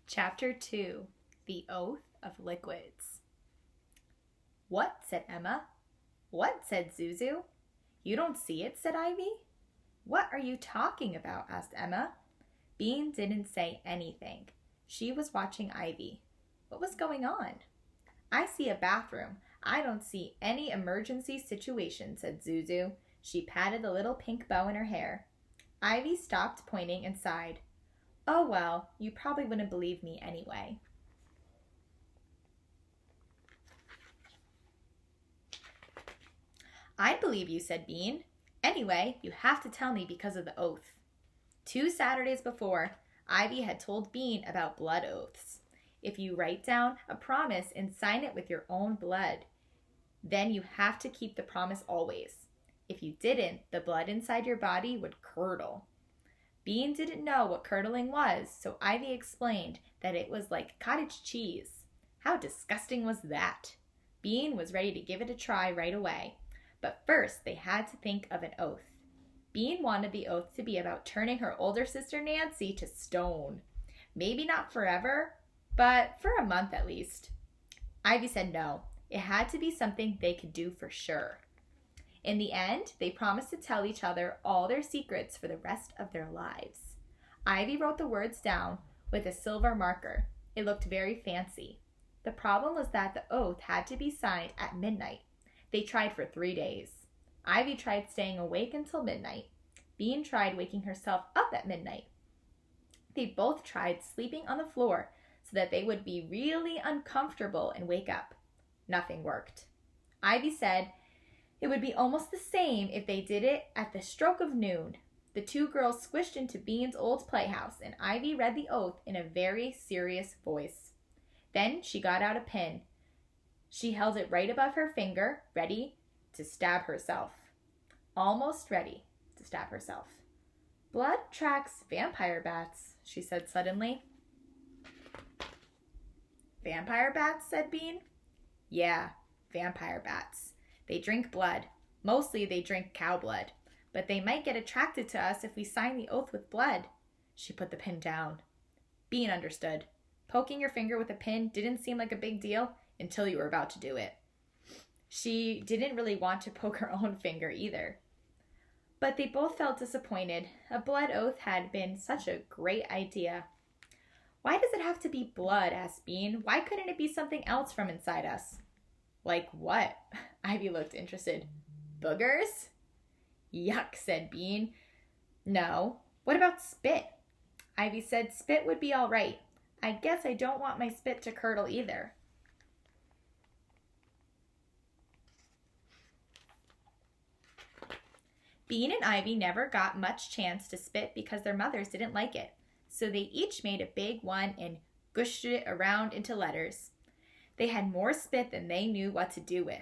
Chapter 2 The Oath of Liquids. What? Said Emma. What? Said Zuzu. You don't see it? Said Ivy. What are you talking about? Asked Emma. Bean didn't say anything. She was watching Ivy. What was going on? I see a bathroom. I don't see any emergency situation, said Zuzu. She patted the little pink bow in her hair. Ivy stopped pointing and sighed. Oh, well, you probably wouldn't believe me anyway. I believe you, said Bean. Anyway, you have to tell me because of the oath. 2 Saturdays before, Ivy had told Bean about blood oaths. If you write down a promise and sign it with your own blood, then you have to keep the promise always. If you didn't, the blood inside your body would curdle. Bean didn't know what curdling was, so Ivy explained that it was like cottage cheese. How disgusting was that? Bean was ready to give it a try right away. But first, they had to think of an oath. Bean wanted the oath to be about turning her older sister Nancy to stone. Maybe not forever, but for a month at least. Ivy said no. It had to be something they could do for sure. In the end, they promised to tell each other all their secrets for the rest of their lives. Ivy wrote the words down with a silver marker. It looked very fancy. The problem was that the oath had to be signed at midnight. They tried for 3 days. Ivy tried staying awake until midnight. Bean tried waking herself up at midnight. They both tried sleeping on the floor so that they would be really uncomfortable and wake up. Nothing worked. Ivy said it would be almost the same if they did it at the stroke of noon. The 2 girls squished into Bean's old playhouse, and Ivy read the oath in a very serious voice. Then she got out a pin. She held it right above her finger, ready to stab herself. Almost ready to stab herself. Blood tracks vampire bats, she said suddenly. Vampire bats, said Bean. Yeah, vampire bats. They drink blood. Mostly they drink cow blood. But they might get attracted to us if we sign the oath with blood. She put the pin down. Bean understood. Poking your finger with a pin didn't seem like a big deal until you were about to do it. She didn't really want to poke her own finger either. But they both felt disappointed. A blood oath had been such a great idea. Why does it have to be blood? Asked Bean. Why couldn't it be something else from inside us? Like what? Ivy looked interested. Boogers? Yuck, said Bean. No. What about spit? Ivy said spit would be all right. I guess I don't want my spit to curdle either. Bean and Ivy never got much chance to spit because their mothers didn't like it. So they each made a big one and gushed it around into letters. They had more spit than they knew what to do with.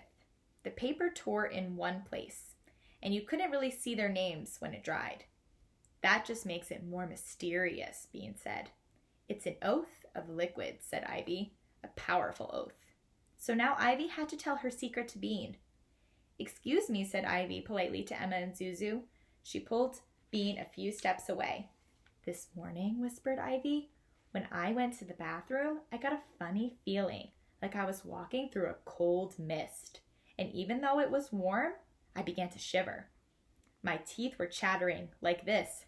The paper tore in one place, and you couldn't really see their names when it dried. That just makes it more mysterious, Bean said. It's an oath of liquids, said Ivy, a powerful oath. So now Ivy had to tell her secret to Bean. Excuse me, said Ivy politely to Emma and Zuzu. She pulled Bean a few steps away. This morning, whispered Ivy, when I went to the bathroom, I got a funny feeling, like I was walking through a cold mist. And even though it was warm, I began to shiver. My teeth were chattering like this.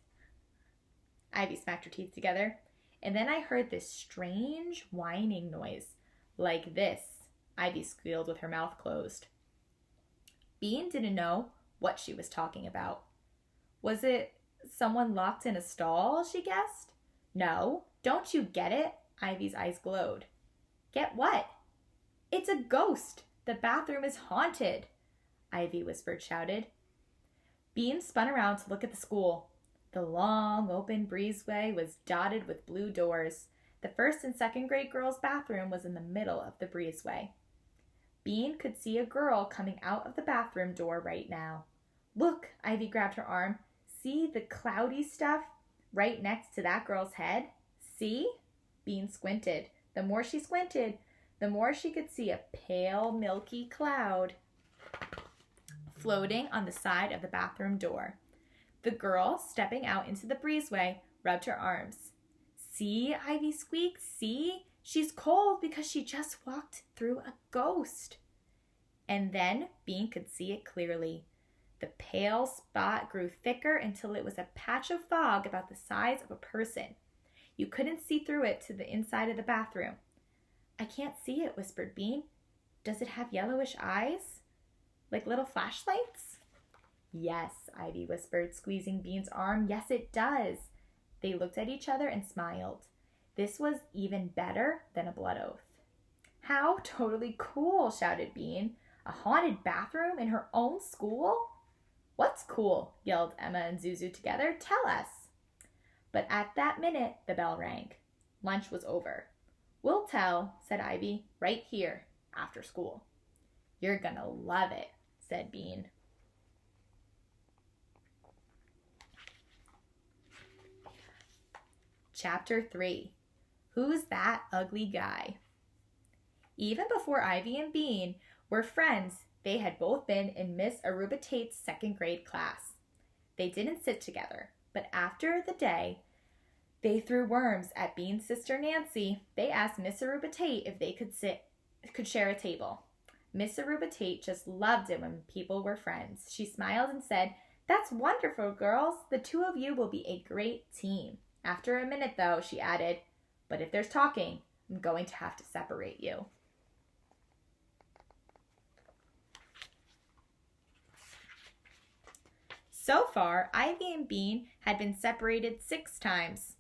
Ivy smacked her teeth together. And then I heard this strange whining noise, like this. Ivy squealed with her mouth closed. Bean didn't know what she was talking about. Was it someone locked in a stall, she guessed? No, don't you get it? Ivy's eyes glowed. Get what? It's a ghost. The bathroom is haunted, Ivy whispered, shouted. Bean spun around to look at the school. The long, open breezeway was dotted with blue doors. The 1st and 2nd grade girls' bathroom was in the middle of the breezeway. Bean could see a girl coming out of the bathroom door right now. Look, Ivy grabbed her arm. See the cloudy stuff right next to that girl's head? See? Bean squinted. The more she squinted, the more she could see a pale, milky cloud floating on the side of the bathroom door. The girl, stepping out into the breezeway, rubbed her arms. See, Ivy squeaked, see? She's cold because she just walked through a ghost. And then Bean could see it clearly. The pale spot grew thicker until it was a patch of fog about the size of a person. You couldn't see through it to the inside of the bathroom. I can't see it, whispered Bean. Does it have yellowish eyes? Like little flashlights? Yes, Ivy whispered, squeezing Bean's arm. Yes, it does. They looked at each other and smiled. This was even better than a blood oath. How totally cool, shouted Bean. A haunted bathroom in her own school? What's cool? Yelled Emma and Zuzu together. Tell us. But at that minute, the bell rang. Lunch was over. We'll tell, said Ivy, right here, after school. You're gonna love it, said Bean. Chapter 3. Who's that ugly guy? Even before Ivy and Bean were friends, they had both been in Miss Aruba Tate's second grade class. They didn't sit together, but after the day they threw worms at Bean's sister Nancy, they asked Miss Aruba Tate if they could share a table. Miss Aruba Tate just loved it when people were friends. She smiled and said, "That's wonderful, girls. The two of you will be a great team." After a minute, though, she added, "But if there's talking, I'm going to have to separate you." So far, Ivy and Bean had been separated 6 times.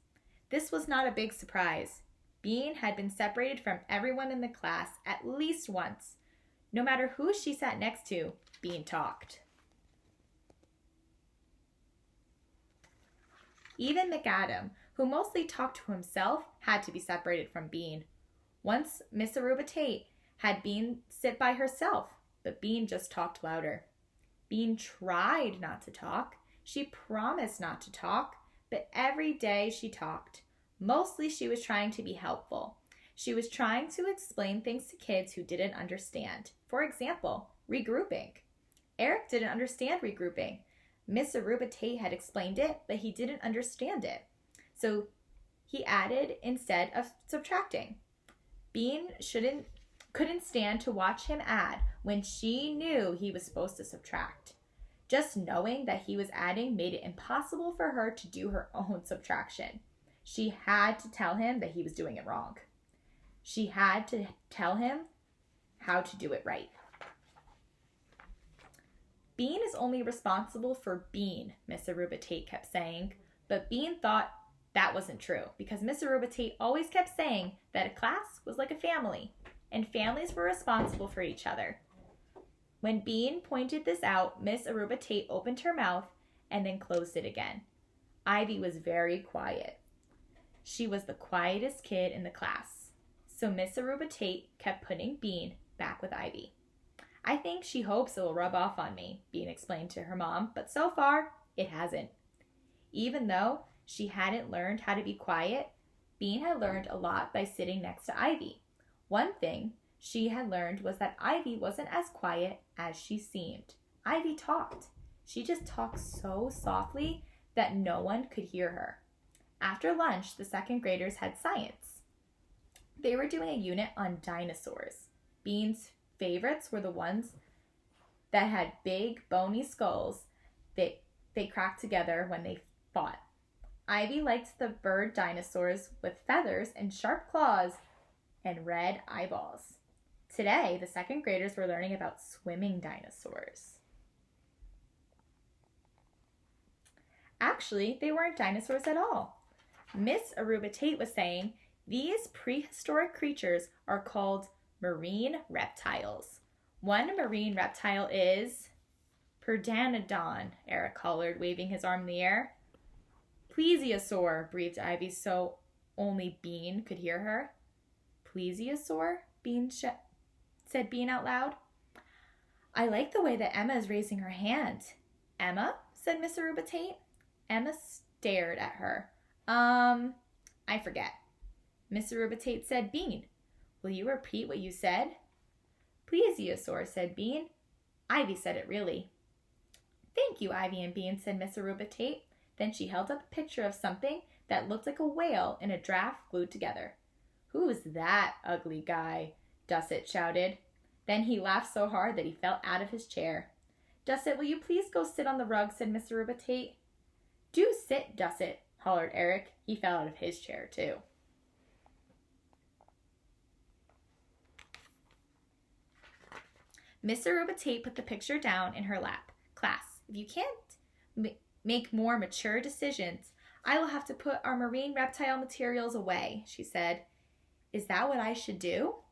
This was not a big surprise. Bean had been separated from everyone in the class at least once. No matter who she sat next to, Bean talked. Even McAdam, who mostly talked to himself, had to be separated from Bean. Once Miss Aruba Tate had Bean sit by herself, but Bean just talked louder. Bean tried not to talk. She promised not to talk, but every day she talked. Mostly she was trying to be helpful. She was trying to explain things to kids who didn't understand. For example, regrouping. Eric didn't understand regrouping. Miss Aruba Tate had explained it, but he didn't understand it. So he added instead of subtracting. Bean couldn't stand to watch him add when she knew he was supposed to subtract. Just knowing that he was adding made it impossible for her to do her own subtraction. She had to tell him that he was doing it wrong. She had to tell him how to do it right. Bean is only responsible for Bean, Miss Aruba Tate kept saying, but Bean thought that wasn't true because Miss Aruba Tate always kept saying that a class was like a family and families were responsible for each other. When Bean pointed this out, Miss Aruba Tate opened her mouth and then closed it again. Ivy was very quiet. She was the quietest kid in the class, so Miss Aruba Tate kept putting Bean back with Ivy. I think she hopes it will rub off on me, Bean explained to her mom, but so far, it hasn't. Even though she hadn't learned how to be quiet, Bean had learned a lot by sitting next to Ivy. One thing she had learned was that Ivy wasn't as quiet as she seemed. Ivy talked. She just talked so softly that no one could hear her. After lunch, the second graders had science. They were doing a unit on dinosaurs. Bean's favorites were the ones that had big, bony skulls that they cracked together when they fought. Ivy liked the bird dinosaurs with feathers and sharp claws and red eyeballs. Today, the second graders were learning about swimming dinosaurs. Actually, they weren't dinosaurs at all. Miss Aruba Tate was saying these prehistoric creatures are called marine reptiles. One marine reptile is Pteranodon, Eric hollered, waving his arm in the air. Plesiosaur, breathed Ivy so only Bean could hear her. Plesiosaur? Said Bean out loud. I like the way that Emma is raising her hand. Emma? Said Miss Aruba Tate. Emma stared at her. I forget. Miss Aruba Tate said, Bean, will you repeat what you said? Plesiosaur, said Bean. Ivy said it really. Thank you, Ivy and Bean, said Miss Aruba Tate. Then she held up a picture of something that looked like a whale in a draft glued together. "Who's that ugly guy?" Dusset shouted. Then he laughed so hard that he fell out of his chair. "Dusset, will you please go sit on the rug?" said Miss Aruba-Tate. "Do sit, Dusset," hollered Eric. He fell out of his chair, too. Miss Aruba-Tate put the picture down in her lap. "Class, if you can't make more mature decisions, I will have to put our marine reptile materials away," she said. "Is that what I should do?"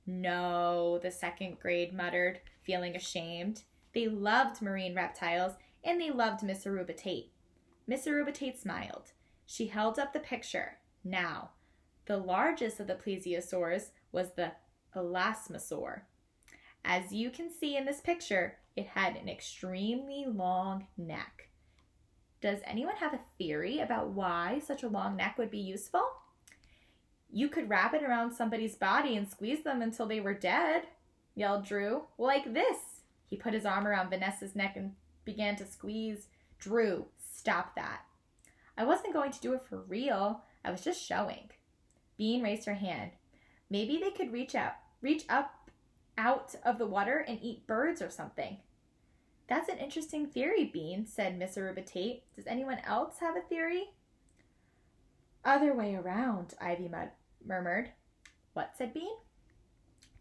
"No," the second grade muttered, feeling ashamed. They loved marine reptiles, and they loved Miss Aruba-Tate. Miss Aruba-Tate smiled. She held up the picture. Now, the largest of the plesiosaurs was the elasmosaur. As you can see in this picture, it had an extremely long neck. Does anyone have a theory about why such a long neck would be useful? "You could wrap it around somebody's body and squeeze them until they were dead," yelled Drew. "Like this." He put his arm around Vanessa's neck and began to squeeze. "Drew, stop that." "I wasn't going to do it for real. I was just showing." Bean raised her hand. "Maybe they could reach up out of the water and eat birds or something." "That's an interesting theory, Bean," said Miss Aruba-Tate. "Does anyone else have a theory?" "Other way around," Ivy murmured. "What?" said Bean.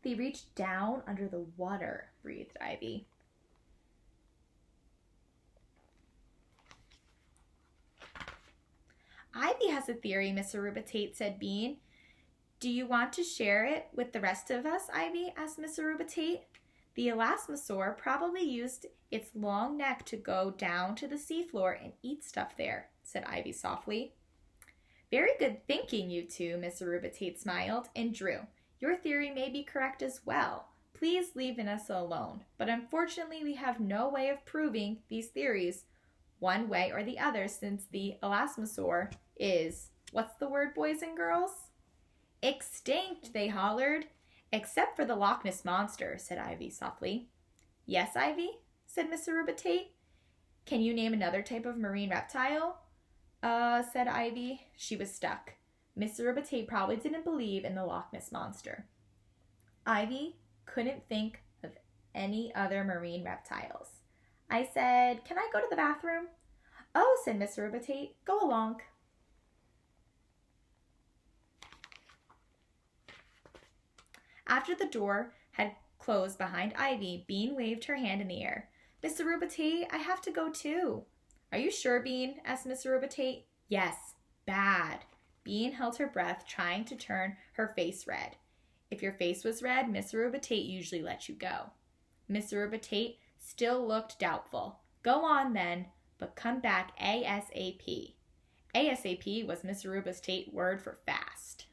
"They reached down under the water," breathed Ivy. "Ivy has a theory," Miss Aruba-Tate said. Bean. "Do you want to share it with the rest of us, Ivy?" asked Miss Aruba-Tate. "The elasmosaur probably used its long neck to go down to the seafloor and eat stuff there," said Ivy softly. "Very good thinking, you two," Miss Aruba-Tate smiled. "And Drew, your theory may be correct as well. Please leave Vanessa alone. But unfortunately, we have no way of proving these theories one way or the other, since the elasmosaur is, what's the word, boys and girls?" "Extinct," they hollered. "Except for the Loch Ness Monster," said Ivy softly. "Yes, Ivy?" said Miss Aruba-Tate. "Can you name another type of marine reptile?" Said Ivy. She was stuck. Miss Aruba-Tate probably didn't believe in the Loch Ness Monster. Ivy couldn't think of any other marine reptiles. I said, "Can I go to the bathroom?" "Oh," said Miss Aruba-Tate. "Go along." After the door had closed behind Ivy, Bean waved her hand in the air. "Miss Aruba-Tate, I have to go too." "Are you sure, Bean?" asked Miss Aruba-Tate. "Yes, bad." Bean held her breath, trying to turn her face red. If your face was red, Miss Aruba-Tate usually let you go. Miss Aruba-Tate still looked doubtful. "Go on then, but come back ASAP." ASAP was Miss Aruba-Tate's word for fast.